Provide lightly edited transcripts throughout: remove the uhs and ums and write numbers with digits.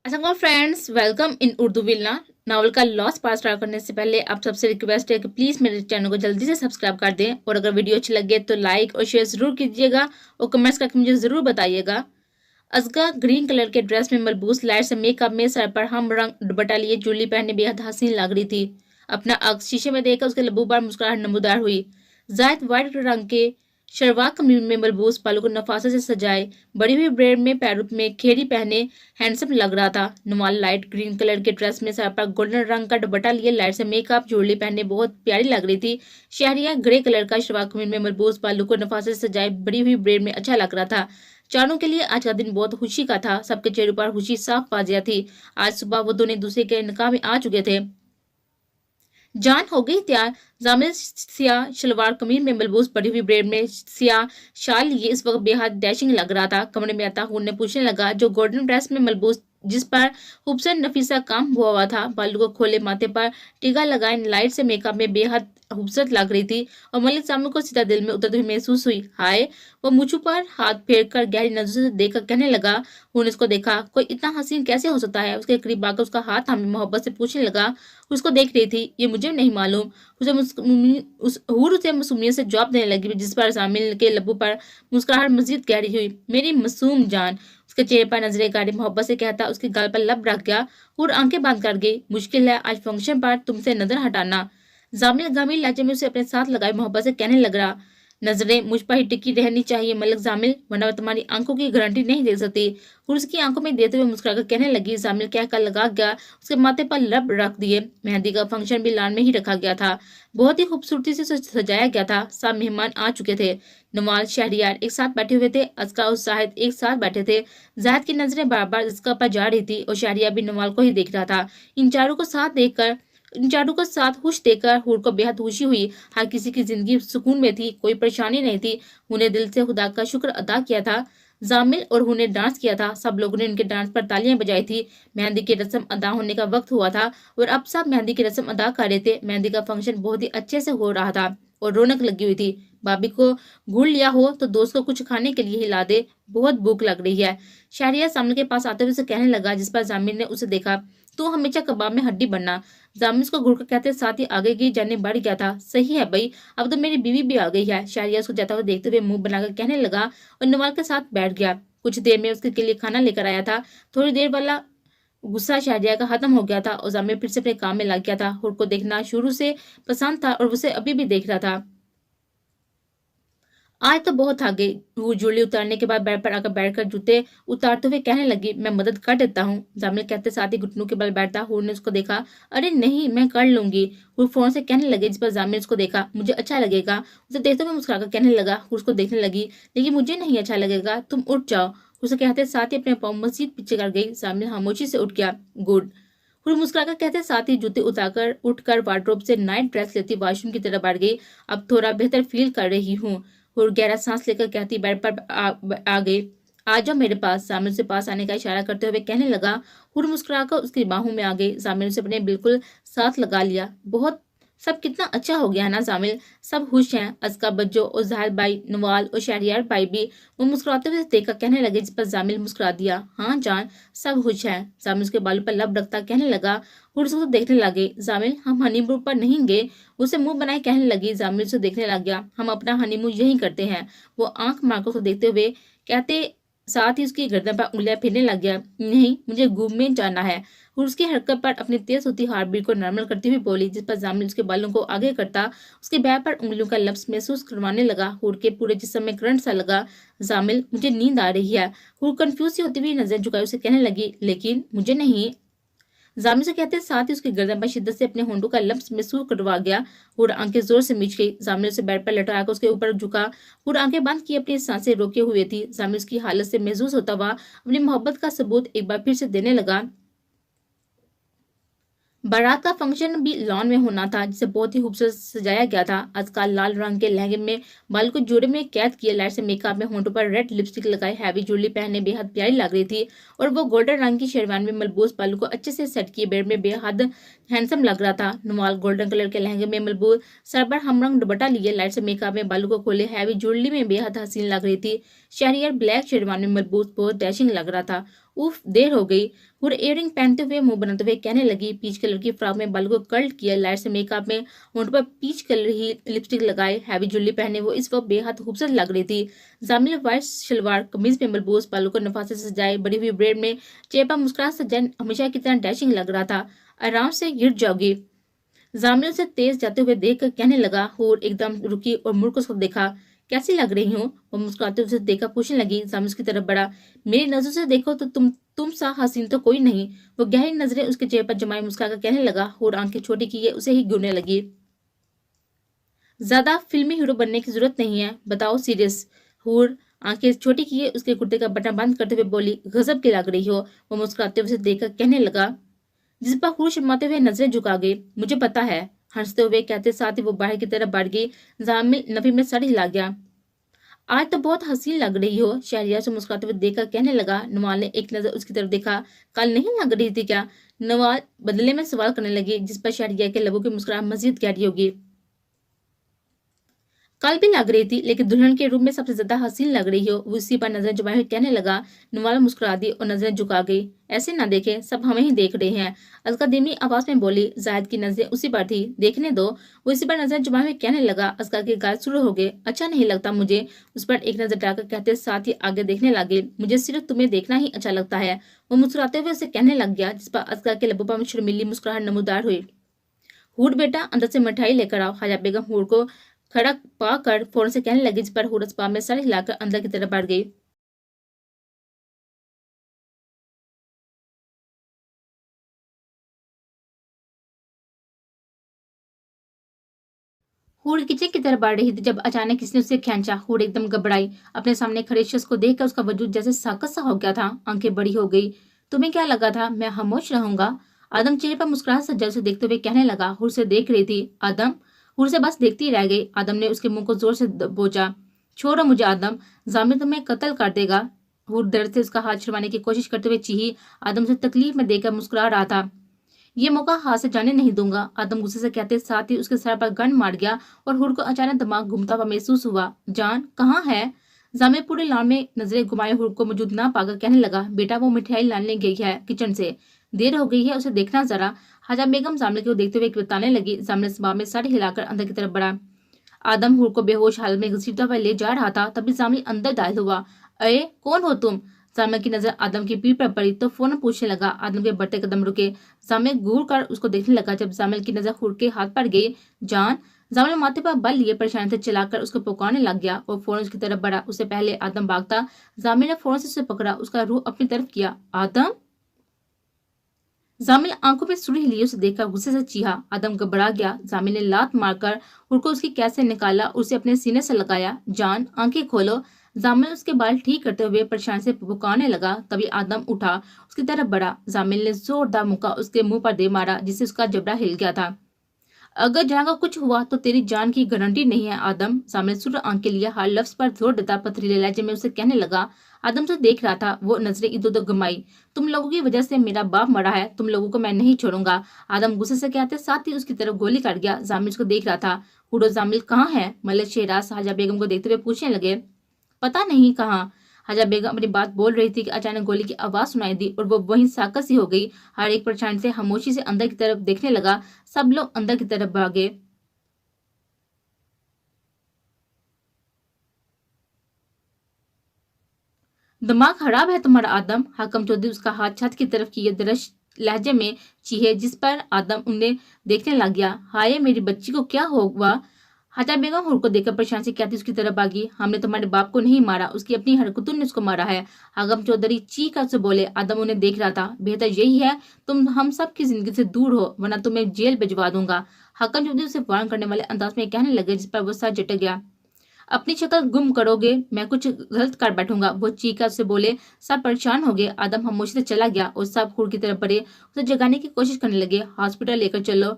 Aslam friends, welcome in Urdu विलना। Novel का lost part start करने से पहले आप सबसे रिक्वेस्ट है कि प्लीज़ मेरे चैनल को जल्दी से सब्सक्राइब कर दें और अगर वीडियो अच्छी लगे तो लाइक और शेयर ज़रूर कीजिएगा और कमेंट्स करके मुझे ज़रूर बताइएगा। अज़गा ग्रीन कलर के ड्रेस में मलबूस लाइट से मेकअप में सर पर हम रंग दुपट्टा लिए ज्वेलरी पहने बेहद हसीन लग रही थी। अपना अक्स शीशे में देखकर उसके लबों पर मुस्कुराहट नमूदार हुई। जायद वाइट रंग के शलवार कमीज में मलबूस बालों को नफासत से सजाए बड़ी हुई ब्रेड में पैरों में खेड़ी पहने हैंडसम लग रहा था। नुमाल लाइट ग्रीन कलर के ड्रेस में सर पर गोल्डन रंग का दुपट्टा लिए लाइट से मेकअप ज्वेलरी पहने बहुत प्यारी लग रही थी। शहरिया ग्रे कलर का शलवार कमीज में मलबूस बालों को नफासत से सजाए बड़ी हुई ब्रेड में अच्छा लग रहा था। चारों के लिए आज का दिन बहुत खुशी का था। सबके चेहरे पर खुशी साफ वाजिया थी। आज सुबह वो दोनों एक दूसरे के निकाह में आ चुके थे। जान हो गई तैयार। जामिल सियाह शलवार कमीज में मलबूस पड़ी हुई ब्रेड में सियाह शाल लिए इस वक्त बेहद डैशिंग लग रहा था। कमरे में आता हुए पूछने लगा, जो गोल्डन ड्रेस में मलबूस जिस पर खूबसूरत नफीसा काम हुआ था, बालों को खोले, माथे पर टीका लगाए, लाइट से मेकअप में बेहद खूबसूरत लग रही थी और मलिक सामने को सीधा दिल में उतरती हुई महसूस हुई। हाय! वो मुझ पर हाथ फेर कर गहरी नजरों से देखकर कहने लगा। उन्होंने उसको देखा, कोई इतना हसीन कैसे हो सकता है? उसके करीब आकर उसका हाथ थामे मोहब्बत से पूछने लगा। उसको देख रही थी, ये मुझे नहीं मालूम। उसे मासूमियत से जवाब देने लगी, जिस पर जामिल के लबों पर मुस्कुराहट मजीद गहरी हुई। मेरी मासूम जान। उसके चेहरे पर नजरें गाड़ी मोहब्बत से कहता उसके गाल पर लब रख गया और आंखें बंद कर गई। मुश्किल है आज फंक्शन पर तुमसे नजर हटाना। जामिल गंभीर लहजे में उसे अपने साथ लगाए मोहब्बत से कहने लग रहा। नजरें मुझ पर ही टिकी रहनी चाहिए मलिक जामिल, वरना मैं तुम्हारी आंखों की गारंटी नहीं दे सकती। और उसकी आंखों में देते हुए मुस्कुराकर कहने लगी। जामिल कहकर लगा गया, उसके माथे पर लब रख दिए। मेहंदी का फंक्शन भी लान में ही रखा गया था। बहुत ही खूबसूरती से सजाया गया था। सब मेहमान आ चुके थे। नवाज शहरियार एक साथ बैठे हुए थे। अज़का और जाहिद एक साथ बैठे थे। जाहिद की नजरें बार बार अज़का पर जा रही थी और शहरियार भी नवाल को ही देख रहा था। इन चारों को साथ खुश देखकर हूर को बेहद खुशी हुई। हर किसी की जिंदगी सुकून में थी, कोई परेशानी नहीं थी। उन्हें दिल से खुदा का शुक्र अदा किया था। जामिल और उन्हें डांस किया था। सब लोगों ने उनके डांस पर तालियां बजाई थी। मेहंदी की रस्म अदा होने का वक्त हुआ था और अब सब मेहंदी की रस्म अदा कर रहे थे। मेहंदी का फंक्शन बहुत ही अच्छे से हो रहा था और रौनक लगी हुई थी। भाभी को घूर लिया हो तो दोस्त को कुछ खाने के लिए हिला दे, बहुत भूख लग रही है। शहरिया सामने के पास आते हुए उसे कहने लगा, जिस पर जामिल ने उसे देखा। तू हमेशा कबाब में हड्डी बनना। जामिल उसको घूर कर कहते साथ ही आगे की जाने बढ़ गया था। सही है भाई, अब तो मेरी बीवी भी आ गई है। शहरिया उसको जाता हुआ देखते हुए मुंह बनाकर कहने लगा और नवाल के साथ बैठ गया। कुछ देर में उसके लिए खाना लेकर आया था। थोड़ी देर वाला गुस्सा शहरिया का खत्म हो गया था और जामिल फिर से अपने काम में लग गया था। हुर को देखना शुरू से पसंद था और उसे अभी भी देख रहा था। आज तो बहुत थक गई। वो ज्वेलरी उतारने के बाद बेड पर आकर बैठकर जूते उतारते हुए कहने लगी, मैं मदद कर देता हूँ। जामिल कहते साथ ही घुटनों के बल बैठता। हूर ने उसको देखा। अरे नहीं, मैं कर लूंगी। हूर फोन से कहने लगे, जिस पर जामिल उसको देखा। मुझे अच्छा लगेगा। उसे देखते हुए मुस्कुराकर कहने लगा। हूर उसको देखने लगी, लेकिन मुझे नहीं अच्छा लगेगा, तुम उठ जाओ। उसे कहते साथ ही अपने पाँव मजीद पीछे कर गई। जामिल खामोशी से उठ गया। गुड। हूर मुस्कुराकर कहते साथ ही जूते उतारकर उठकर वार्डरोब से नाइट ड्रेस लेती वॉशरूम की तरफ बढ़ गई। अब थोड़ा बेहतर फील कर रही हूँ। और गहरा सांस लेकर कहती बेड पर आ गई। आ जाओ मेरे पास। जामिल से पास आने का इशारा करते हुए कहने लगा। हुर मुस्कुराकर उसकी बाहों में आ गई। जामिल उसे अपने बिल्कुल साथ लगा लिया। बहुत सब कितना अच्छा हो गया है ना जामिल। सब खुश हैं। अज़का बज्जो और जाहिद भाई, नवाल और शहरियार भाई भी। वो मुस्कुराते हुए देखकर कहने लगे, जिस पर जामिल मुस्कुरा दिया। हाँ जान, सब खुश हैं। जामिल उसके बालों पर लब रखता कहने लगा। हुर उसको देखने लगे। जामिल, हम हनीमून पर नहीं गए। उसे मुंह बनाए कहने लगी। जामिल उसे देखने लग गया। हम अपना हनीमून यहीं करते हैं। वो आंख मारकर उसको देखते हुए कहते साथ ही उसकी गर्दन पर उंगलियां फेरने लग गया। नहीं, मुझे घूमने जाना है। और उसकी हरकत पर अपनी तेज होती हार्ट बीट को नॉर्मल करती हुई बोली, जिस पर जामिल उसके बालों को आगे करता उसके बैग पर उंगलियों का लफ्ज महसूस करवाने लगा। हुर के पूरे जिस्म में करंट सा लगा। जामिल, मुझे नींद आ रही है। हुर कंफ्यूज सी होती हुई नजर झुकाई उसे कहने लगी, लेकिन मुझे नहीं। जामिल से कहते साथ ही उसकी गर्दन पर शिद्दत से अपने होंठों का लम्स महसूस करवा गया। और आंखें जोर से मिच गई। जामिल से बेड पर लटकाकर उसके ऊपर झुका और आंखें बंद की अपनी सांसें रोके हुए थी। जामिल उसकी हालत से महसूस होता हुआ अपनी मोहब्बत का सबूत एक बार फिर से देने लगा। बारात का फंक्शन भी लॉन में होना था, जिसे बहुत ही खूबसूरत सजाया गया था। आजकल लाल रंग के लहंगे में बाल को जोड़े में कैद किए, लाइट से मेकअप में होंठों पर रेड लिपस्टिक लगाई, हैवी ज्वेलरी पहने बेहद प्यारी लग रही थी। और वो गोल्डन रंग की शेरवानी में मलबूस बालों को अच्छे से सेट किए बेड में बेहद हैंडसम लग रहा था। नुमाल गोल्डन कलर के लहंगे में मलबूस सर पर हमरंग दुपट्टा लिए, लाइट से मेकअप में बालों को खोले, हैवी ज्वेलरी में बेहद हसीन लग रही थी। शहरियर ब्लैक शेरवानी में मलबूस बहुत डैशिंग लग रहा था। उफ, देर हो गई। हूर इयररिंग पहनते हुए मुंह बनाते हुए कहने लगी, पीच कलर की फ्रॉक में बालों को कर्ल किया, लाइट से मेकअप में होंठ पर पीच कलर ही लिपस्टिक लगाए, हैवी ज्वेलरी पहने वो इस वक्त बेहद खूबसूरत लग रही थी। जामिल व्हाइट शलवार कमीज में मलबूस बालों को नफासे से सजाए, बड़ी हुई ब्रेड में चेपा मुस्कुराहट से जैन हमेशा की तरह डैशिंग लग रहा था। आराम से गिर जाओगी। जामिल उसे तेज जाते हुए देखकर कहने लगा। हूर एकदम रुकी और मुड़ कर उसको देखा। कैसी लग रही हूँ? वो मुस्कुराते हुए उसे देखकर पूछने लगी। जामिल उसकी तरफ बढ़ा। मेरी नजरों से देखो तो तुम सा हसीन तो कोई नहीं। वो गहरी नजरें उसके चेहरे पर जमाए मुस्कुराकर कहने लगा। हूर आंखें छोटी किए उसे ही घूरने लगी। ज्यादा फिल्मी हीरो बनने की जरूरत नहीं है, बताओ सीरियस। हूर आंखें छोटी किए उसके कुर्ते का बटन बंद करते हुए बोली, गजब की लग रही हो। वो मुस्कुराते हुए उसे देखकर कहने लगा, जिस पर हूर शर्माते हुए नजरें झुका गई। मुझे पता है। हंसते हुए कहते साथ ही वो बाहर की तरफ बढ़ गई। जामिल नफी में सर हिला गया। आज तो बहुत हसीन लग रही हो, शहरिया से मुस्कुराते हुए देखकर कहने लगा। नवाल ने एक नजर उसकी तरफ देखा। कल नहीं लग रही थी क्या? नवाल बदले में सवाल करने लगी, जिस पर शहरिया के लबों की मुस्कुराहट मजीद गहरी होगी। कल भी लग रही थी, लेकिन दुल्हन के रूप में सबसे ज्यादा हसीन लग रही हो। वो इसी पर नजर जुबान हुए कहने लगा। नवाला मुस्कुरा दी और नजरें झुका गई। ऐसे ना देखे, सब हमें ही देख रहे हैं। असगर धीमी आवाज में बोली। जायद की नजरें उसी पर थी। देखने दो। वो इसी पर नजर जुबान हुए कहने लगा। असगर के गाल शुरू हो गए। अच्छा नहीं लगता मुझे। उस पर एक नजर डालकर कहते साथ ही आगे देखने लगे। मुझे सिर्फ तुम्हें देखना ही अच्छा लगता है। वो मुस्कुराते हुए उसे कहने लग गया, जिस पर असगर के लबों पर शर्मीली मुस्कुराहट नमूदार हुई। हूर बेटा, अंदर से मिठाई लेकर आओ। हाजा बेगम हूर को खड़ा पाकर फौरन से कहने लगी, जिस पर हूर अस्पताल में सर हिलाकर अंदर की तरफ बढ़ गई। हूर किचन की तरफ बढ़ रही थी जब अचानक किसी ने उसे खींचा। हूर एकदम घबराई। अपने सामने खड़े शख्स को देखकर उसका वजूद जैसे साकत सा हो गया था। आंखें बड़ी हो गई। तुम्हें क्या लगा था मैं खामोश रहूंगा? आदम चेहरे पर मुस्कुराहट से जल से देखते हुए कहने लगा। हूर से देख रही थी। आदम। हूर से बस देखती ही रह गई। आदम ने उसके मुंह को जोर से बोचा। छोड़ो मुझे आदम, जामिर तुम्हें कत्ल कर देगा। हूर दर्द से उसका हाथ छुड़वाने की कोशिश करते हुए चीही। आदम से तकलीफ में देखकर मुस्कुरा रहा था। ये मौका हाथ से जाने नहीं दूंगा, आदम गुस्से से कहते साथ ही उसके सर पर गन मार गया और हुड को अचानक दिमाग घूमता हुआ महसूस हुआ। जान कहाँ है? जामिर पूरे लाल में नजरें घुमाए हुड को मौजूद ना पाकर कहने लगा, बेटा वो मिठाई लाने गई है किचन से, देर हो गई है, उसे देखना जरा। हाजा बेगम जामिल को देखते हुए बताने लगी। जामिल इस बात में सर हिलाकर अंदर की तरफ बढ़ा। आदम हुड को बेहोश हाल में घसीटता हुआ ले जा रहा था, तभी जामिल अंदर दाखिल हुआ। अरे कौन हो तुम? जामिल की नजर आदम की पीठ पर पड़ी तो फौरन पूछने लगा। आदम के बढ़ते कदम रुके। जामिल घूर कर उसको देखने लगा। जब जामिल की नजर हुड के हाथ पर गई, जान। जामिल माथे पर बल लिए परेशानी से चलाकर उसको पुकारने लग गया और फौरन उसकी तरफ बढ़ा। उससे पहले आदम भागता। जामिल ने फौरन से उसे पकड़ा, उसका रूह अपनी तरफ किया। आदम। जामिल आंखों में सुर्खी लिए उसे देखकर गुस्से से चीहा। आदम घबरा गया। जामिल ने लात मारकर हुड को उसकी कैद से निकाला और उसे अपने सीने से लगाया। जान आंखें खोलो। जामिल उसके बाल ठीक करते हुए परेशान से पुकारने लगा। तभी आदम उठा, उसकी तरफ बढ़ा। जामिल ने जोरदार मुक्का उसके मुंह पर दे मारा, जिससे उसका जबड़ा हिल गया था। अगर जहाँ का कुछ हुआ तो तेरी जान की गारंटी नहीं है आदम। सामने सुर आंख के लिए हर लफ्ज पर जोर देता पथरीले लहजे में उसे कहने लगा। आदम तो देख रहा था, वो नजरें इधर उधर घुमाई। तुम लोगों की वजह से मेरा बाप मरा है, तुम लोगों को मैं नहीं छोड़ूंगा। आदम गुस्से से कहते साथ ही उसकी तरफ गोली काट गया। जामिल उसको देख रहा था। हुडो जामिल कहाँ है? मलिक शहराज हाजा बेगम को देखते हुए पूछने लगे। पता नहीं कहाँ। हाजा बेगम अपनी बात बोल रही थी कि अचानक गोली की आवाज सुनाई दी और वो वहीं साकत सी हो गई। हर एक परेशानी से खामोशी से अंदर की तरफ देखने लगा। सब लोग अंदर की तरफ भागे। दिमाग खराब है तुम्हारा आदम? हाकम चौधरी उसका हाथ छत की तरफ किए दरश लहजे में चीहे, जिस पर आदम उन्हें देखने लग गया। हाय मेरी बच्ची को क्या हुआ? हाजा बेगम हुड को देखकर परेशान से कहती उसकी तरफ भागी। हमने तुम्हारे बाप को नहीं मारा, उसकी अपनी हरकतों ने उसको मारा है। हाकम चौधरी चीख कर से बोले। आदम उन्हें देख रहा था। बेहतर यही है तुम हम सब की जिंदगी से दूर हो, वरना तुम्हें जेल भिजवा दूंगा। हाकम चौधरी उसे वार्न करने वाले अंदाज में कहने लगे, जिस पर वो सर झटक गया। अपनी शक्ल गुम करोगे, मैं कुछ गलत कर बैठूंगा। वो चीखा से बोले। सब परेशान हो गए। आदम खामोशी से चला गया और सब हुड की तरफ बढ़े, उसे जगाने की कोशिश करने लगे। हॉस्पिटल लेकर चलो,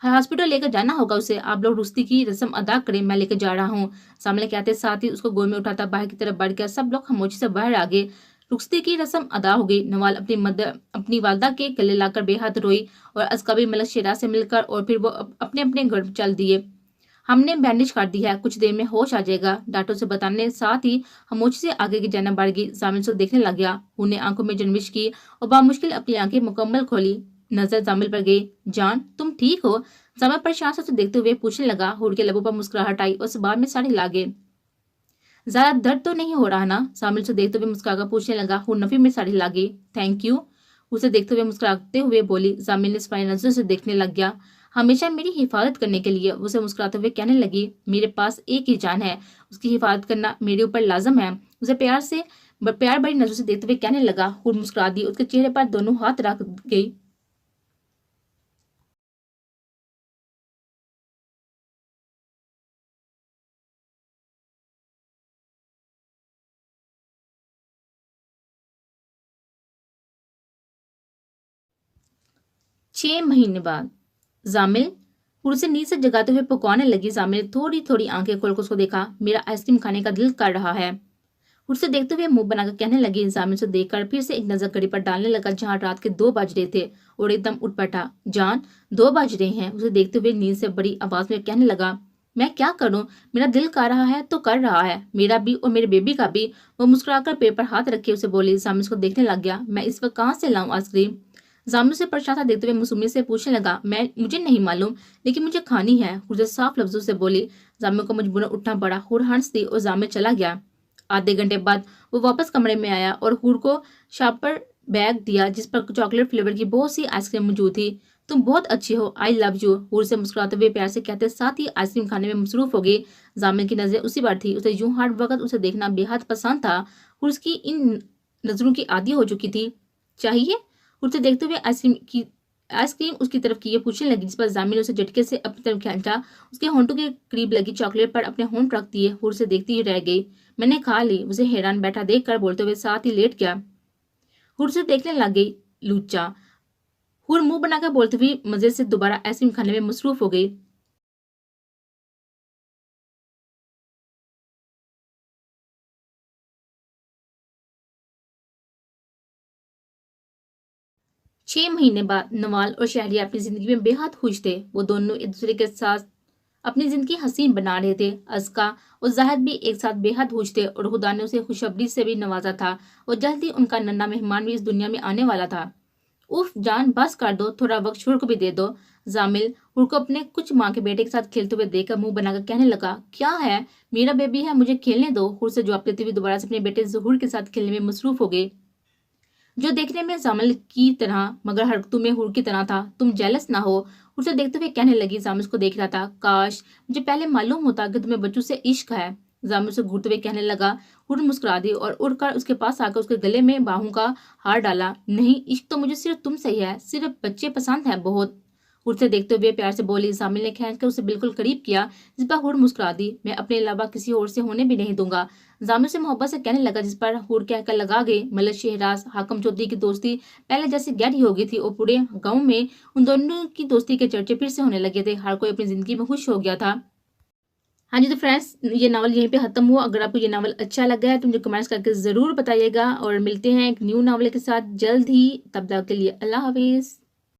हॉस्पिटल लेकर जाना होगा उसे। आप लोग रुश्ती की रस्म अदा करें, मैं लेकर जा रहा हूँ। सामने कहते साथ ही उसको गोद में उठाता बाहर की तरफ बढ़ गया। सब लोग खामोशी से बाहर आ गए। रुश्ती की रस्म अदा हो गई। नवाल अपनी वालदा के गले लाकर बेहद रोई और असकबी मलक शेरा से मिलकर और फिर वो अपने अपने घर चल दिए। ہم نے بینڈیج کر دی ہے، کچھ دیر میں ہوش آ جائے گا، ڈاکٹر سے بتانے ساتھ ہی خاموشی سے آگے کی جانب بڑھ گئی۔ زامل سے دیکھنے لگ گیا۔ ہور نے آنکھوں میں جنبش کی اور بامشکل اپنی آنکھیں مکمل کھولی۔ نظر زامل پر گئی۔ جان تم ٹھیک ہو؟ زامل پریشان سے اسے دیکھتے ہوئے پوچھنے لگا۔ ہور کے لبوں پر مسکراہٹ آئی اور زبان میں ساڑی لاگے۔ زیادہ درد تو نہیں ہو رہا نا؟ زامل سے دیکھتے ہوئے مسکرا کر پوچھنے لگا۔ ہور نفی میں ساڑی لاگی۔ تھینک یو، اسے دیکھتے ہوئے مسکراتے ہوئے بولی۔ زامل نے اسمائی نظروں سے دیکھنے لگ گیا۔ ہمیشہ میری حفاظت کرنے کے لیے، اسے مسکراتے ہوئے کہنے لگی۔ میرے پاس ایک ہی جان ہے، اس کی حفاظت کرنا میرے اوپر لازم ہے، اسے پیار بڑی نظروں سے دیکھتے ہوئے کہنے لگا۔ ہور مسکرا دی، اس کے چہرے پر دونوں ہاتھ رکھ گئی۔ 6 مہینے بعد زامل ہور سے نیند سے جگاتے ہوئے پکانے لگی۔ زامل تھوڑی تھوڑی آنکھیں کھول کر اس کو دیکھا۔ میرا آئس کریم کھانے کا دل کر رہا ہے، ہور سے دیکھتے ہوئے منہ بنا کر کہنے لگی۔ زامل سے دیکھ کر پھر سے ایک نظر گھڑی پر ڈالنے لگا جہاں رات کے 2 بج رہے تھے اور ایک دم اٹھ بیٹھا۔ جان 2 بج رہے ہیں، اسے دیکھتے ہوئے نیند سے بڑی آواز میں کہنے لگا۔ میں کیا کروں، میرا دل کر رہا ہے تو کر رہا ہے، میرا بھی اور میرے بیبی کا بھی۔ وہ مسکرا کر پیٹ پر ہاتھ رکھے اسے بولی۔ زامل اس کو دیکھنے لگ گیا۔ میں اس وقت کہاں سے لاؤں آئس کریم؟ زامل سے پریشان سا دیکھتے ہوئے معصومیت سے پوچھنے لگا۔ مجھے نہیں معلوم، لیکن مجھے کھانی ہے، ہور صاف لفظوں سے بولی۔ زامل کو مجبورن اٹھنا پڑا۔ ہور ہنس دی اور زامل چلا گیا۔ آدھے گھنٹے بعد وہ واپس کمرے میں آیا اور ہور کو شاپر بیگ دیا جس پر چاکلیٹ فلیور کی بہت سی آئس کریم موجود تھی۔ تم بہت اچھی ہو، آئی لو یو، ہور سے مسکراتے ہوئے پیار سے کہتے ساتھ ہی آئس کریم کھانے میں مصروف ہو گئی۔ زامل کی نظریں اسی پر تھی، اسے یوں ہر وقت اسے دیکھنا بے حد پسند تھا۔ ہور اس کی ان نظروں کی عادی ہو چکی تھی۔ چاہیے؟ ہور سے دیکھتے ہوئے آئس کریم اس کی طرف کیے پوچھنے لگی، جس پر زامل نے اسے جھٹکے سے اپنی طرف کھینچا۔ اس کے ہونٹوں کے قریب لگی چاکلیٹ پر اپنے ہونٹ رکھ دیے۔ ہور سے دیکھتی ہی رہ گئی۔ میں نے کھا لی، اسے حیران بیٹھا دیکھ کر بولتے ہوئے ساتھ ہی لیٹ گیا۔ ہور سے دیکھنے لگ گئی۔ لوچا، ہور منہ بنا کر بولتے ہوئے مزے سے دوبارہ آئس کریم کھانے میں مصروف ہو گئی۔ 6 مہینے بعد نوال اور شہریار اپنی زندگی میں بے حد خوش تھے۔ وہ دونوں ایک دوسرے کے ساتھ اپنی زندگی حسین بنا رہے تھے۔ ازکا اور زاہد بھی ایک ساتھ بے حد خوش تھے اور خدا نے اسے خوشخبری سے بھی نوازا تھا اور جلد ہی ان کا ننھا مہمان بھی اس دنیا میں آنے والا تھا۔ اف جان بس کر دو، تھوڑا وقت شور کو بھی دے دو۔ زامل ہور کو اپنے کچھ ماں کے بیٹے کے ساتھ کھیلتے ہوئے دیکھ کر منہ بنا کر کہنے لگا۔ کیا ہے، میرا بیبی ہے، مجھے کھیلنے دو۔ ہور سے جواب دیتے ہوئے دوبارہ سے اپنے بیٹے ظہور کے ساتھ کھیلنے میں مصروف ہو گئے، جو دیکھنے میں زامل کی طرح مگر حرکتوں میں ہور کی طرح تھا۔ تم جیلس نہ ہو، ہور سے دیکھتے ہوئے کہنے لگی۔ زامل اس کو دیکھ رہا تھا۔ کاش مجھے پہلے معلوم ہوتا کہ تمہیں بچوں سے عشق ہے، زامل سے گھورتے ہوئے کہنے لگا۔ ہور مسکرا دی اور اڑ کر اس کے پاس آ کر اس کے گلے میں باہوں کا ہار ڈالا۔ نہیں، عشق تو مجھے صرف تم سے ہی ہے، صرف بچے پسند ہیں بہت، ہور سے دیکھتے ہوئے پیار سے بولی۔ زامل نے کھینچ کر اسے بالکل قریب کیا، جس پر ہور مسکرا دی۔ میں اپنے علاوہ کسی اور سے ہونے بھی نہیں دوں گا، زامل سے محبت سے کہنے لگا، جس پر ہور کہہ کر لگا گئی۔ ملک شہراز حاکم چودھری کی دوستی پہلے جیسے گہری ہو گئی تھی اور پورے گاؤں میں ان دونوں کی دوستی کے چرچے پھر سے ہونے لگے تھے۔ ہر کوئی اپنی زندگی میں خوش ہو گیا تھا۔ ہاں جی، تو فرینڈس یہ ناول یہیں پہ ختم ہوا۔ اگر آپ کو یہ ناول اچھا لگا ہے تو مجھے کمنٹس کر کے ضرور بتائیے گا، اور ملتے ہیں ایک نیو ناول کے ساتھ جلد ہی۔ تب تک کے لیے اللہ حافظ۔